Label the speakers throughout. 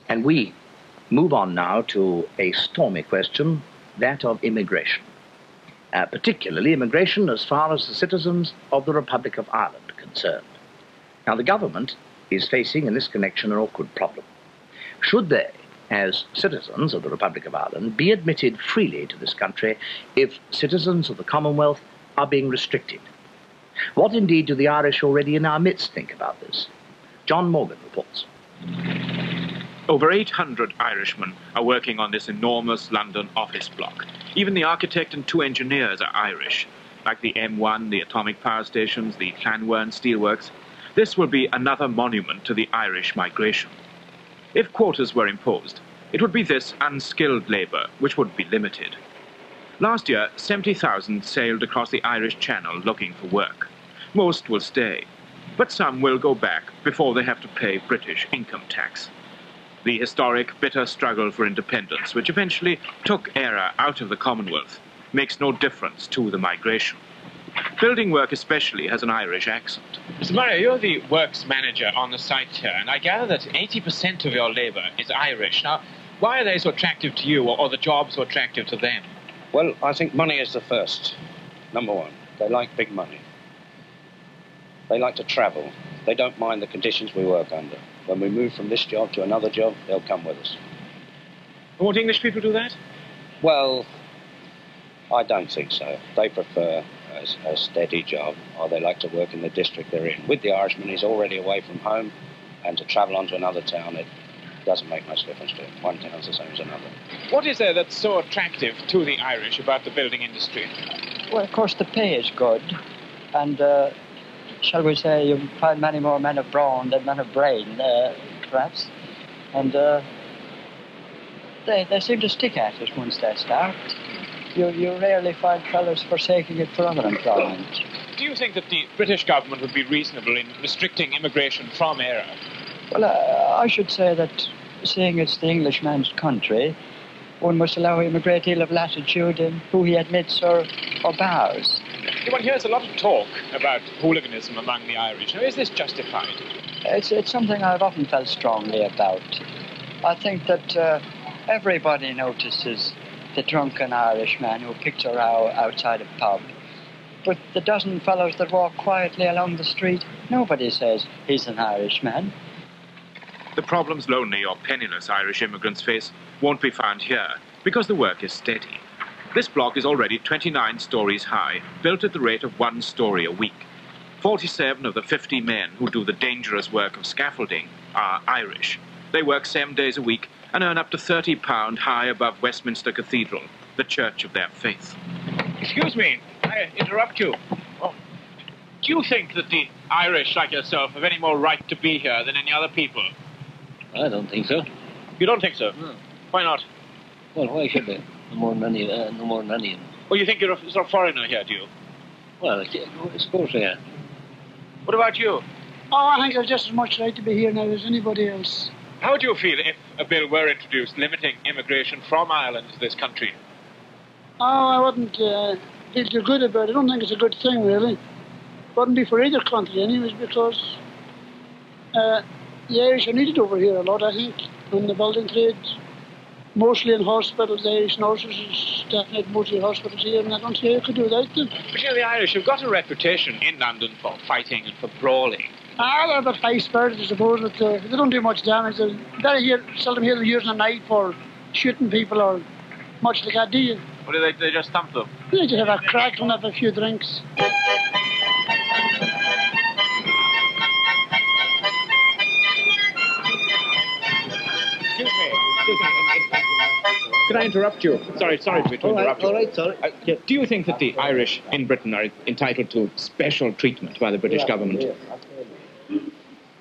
Speaker 1: And we move on now to a stormy question, that of immigration. Particularly immigration as far as the citizens of the Republic of Ireland are concerned. Now, the government is facing in this connection an awkward problem. Should they, as citizens of the Republic of Ireland, be admitted freely to this country if citizens of the Commonwealth are being restricted? What indeed do the Irish already in our midst think about this? John Morgan reports.
Speaker 2: Over 800 Irishmen are working on this enormous London office block. Even the architect and 2 engineers are Irish, like the M1, the atomic power stations, the Llanwern steelworks. This will be another monument to the Irish migration. If quotas were imposed, it would be this unskilled labour which would be limited. Last year, 70,000 sailed across the Irish Channel looking for work. Most will stay, but some will go back before they have to pay British income tax. The historic, bitter struggle for independence, which eventually took Éire out of the Commonwealth, makes no difference to the migration. Building work especially has an Irish accent.
Speaker 3: Mr. Murray, you're the works manager on the site here, and I gather that 80% of your labour is Irish. Now, why are they so attractive to you, or the jobs so attractive to them?
Speaker 4: Well, I think money is the first, number one. They like big money. They like to travel. They don't mind the conditions we work under. When we move from this job to another job, they'll come with us.
Speaker 3: Won't English people do that?
Speaker 4: Well, I don't think so. They prefer a steady job, or they like to work in the district they're in. With the Irishman, he's already away from home, and to travel on to another town, it doesn't make much difference to him. One town's the same as another.
Speaker 3: What is there that's so attractive to the Irish about the building industry?
Speaker 5: Well, of course, the pay is good, and shall we say, you find many more men of brawn than men of brain, perhaps. And they seem to stick at it once they start. You rarely find fellows forsaking it for other employment.
Speaker 3: Do you think that the British government would be reasonable in restricting immigration from Éire?
Speaker 5: Well, I should say that, seeing it's the Englishman's country, one must allow him a great deal of latitude in who he admits or bars.
Speaker 3: One hears a lot of talk about hooliganism among the Irish. Now, is this justified?
Speaker 5: It's something I've often felt strongly about. I think that everybody notices the drunken Irishman who picks a row outside a pub. But the dozen fellows that walk quietly along the street, nobody says he's an Irishman.
Speaker 2: The problems lonely or penniless Irish immigrants face won't be found here because the work is steady. This block is already 29 stories high, built at the rate of 1 story a week. 47 of the 50 men who do the dangerous work of scaffolding are Irish. They work 7 days a week and earn up to £30 high above Westminster Cathedral, the church of their faith.
Speaker 3: Excuse me, I interrupt you. Oh. Do you think that the Irish, like yourself, have any more right to be here than any other people?
Speaker 6: I don't think so.
Speaker 3: You don't think so?
Speaker 6: No.
Speaker 3: Why not?
Speaker 6: Well, why should they? No more than any of them.
Speaker 3: Well, you think you're a sort of foreigner here, do you?
Speaker 6: Well, I suppose they are.
Speaker 3: What about you?
Speaker 7: Oh, I think I've just as much right to be here now as anybody else.
Speaker 3: How would you feel if a bill were introduced limiting immigration from Ireland to this country?
Speaker 7: Oh, I wouldn't feel too good about it. I don't think it's a good thing, really. Wouldn't be for either country, anyways, because the Irish are needed over here a lot, I think, in the building trade. Mostly in hospitals, the Irish nurses, definitely mostly hospitals here, and I don't see how you could do without them.
Speaker 3: But you know, the Irish have got a reputation in London for fighting and for brawling.
Speaker 7: They're a bit high-spirited, I suppose, but they don't do much damage. They seldom hear them using a knife or shooting people or much like that, do you?
Speaker 3: Or do they just thump them?
Speaker 7: They just have a crack and have a few drinks.
Speaker 3: Excuse me. Could I interrupt you? Sorry to interrupt you.
Speaker 6: All right, sorry.
Speaker 3: Do you think that the Irish in Britain are entitled to special treatment by the British government?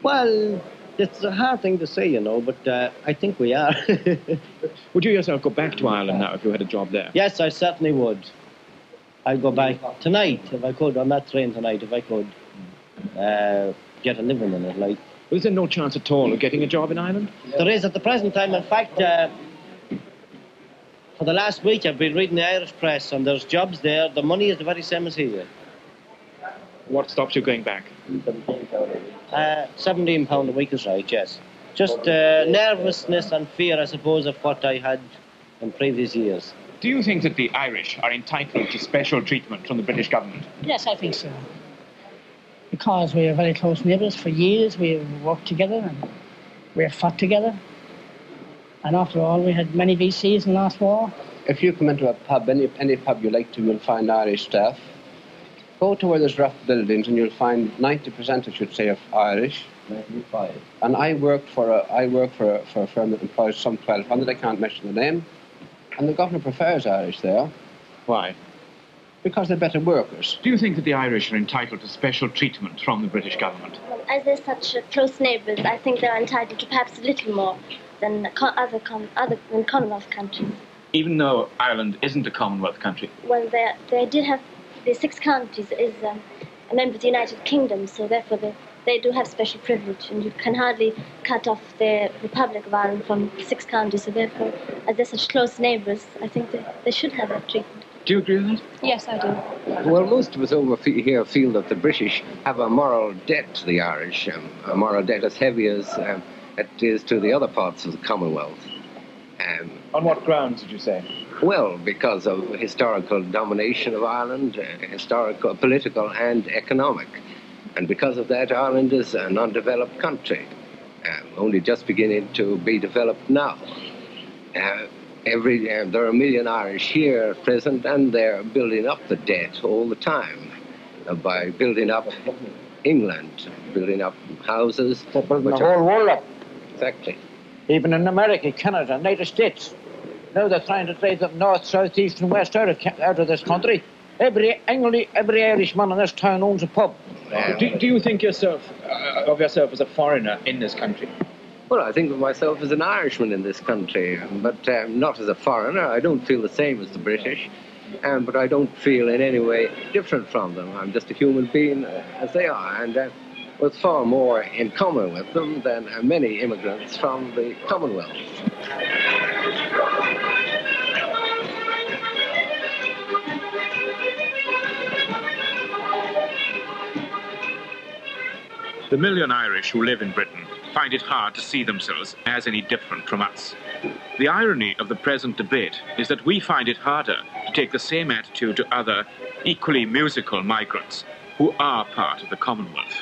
Speaker 6: Well, it's a hard thing to say, you know, but I think we are.
Speaker 3: Would you yourself go back to Ireland now if you had a job there?
Speaker 6: Yes, I certainly would. I'd go back tonight if I could, on that train tonight, if I could get a living in it, like.
Speaker 3: Well, is there no chance at all of getting a job in Ireland?
Speaker 6: There is at the present time. In fact, for the last week I've been reading the Irish press, and there's jobs there. The money is the very same as here.
Speaker 3: What stops you going back?
Speaker 6: £17 a week is right, yes. Just nervousness and fear, I suppose, of what I had in previous years.
Speaker 2: Do you think that the Irish are entitled to special treatment from the British government?
Speaker 8: Yes, I think so. Because we are very close neighbours. For years we have worked together and we have fought together. And after all, we had many VCs in the last war.
Speaker 9: If you come into a pub, any pub you like to, you'll find Irish staff. Go to where there's rough buildings and you'll find 90%, I should say, of Irish.
Speaker 6: 95.
Speaker 9: And I work for a firm that employs some 1,200. I can't mention the name. And the governor prefers Irish there.
Speaker 2: Why?
Speaker 9: Because they're better workers.
Speaker 2: Do you think that the Irish are entitled to special treatment from the British government?
Speaker 10: Well, as they're such close neighbours, I think they're entitled to perhaps a little more than other Commonwealth countries.
Speaker 2: Even though Ireland isn't a Commonwealth country?
Speaker 10: Well, they did have the 6 counties is a member of the United Kingdom, so therefore they do have special privilege, and you can hardly cut off the Republic of Ireland from 6 counties, so therefore, as they're such close neighbours, I think they should have that treatment.
Speaker 2: Do you agree with that?
Speaker 10: Yes, I do.
Speaker 11: Well, most of us over here feel that the British have a moral debt to the Irish, a moral debt as heavy as it is to the other parts of the Commonwealth.
Speaker 2: On what grounds did you say?
Speaker 11: Well, because of historical domination of Ireland, historical, political and economic. And because of that, Ireland is an undeveloped country, only just beginning to be developed now. There are 1 million Irish here at present, and they're building up the debt all the time by building up England, building up houses.
Speaker 12: They're building the whole world up.
Speaker 11: Exactly.
Speaker 12: Even in America, Canada, United States. Now they're trying to drive them north, south, east and west out of this country. Every Irishman in this town owns a pub.
Speaker 2: Do you think of yourself as a foreigner in this country?
Speaker 11: Well, I think of myself as an Irishman in this country, but not as a foreigner. I don't feel the same as the British, but I don't feel in any way different from them. I'm just a human being as they are, and with far more in common with them than many immigrants from the Commonwealth.
Speaker 2: The million Irish who live in Britain find it hard to see themselves as any different from us. The irony of the present debate is that we find it harder to take the same attitude to other, equally musical migrants who are part of the Commonwealth.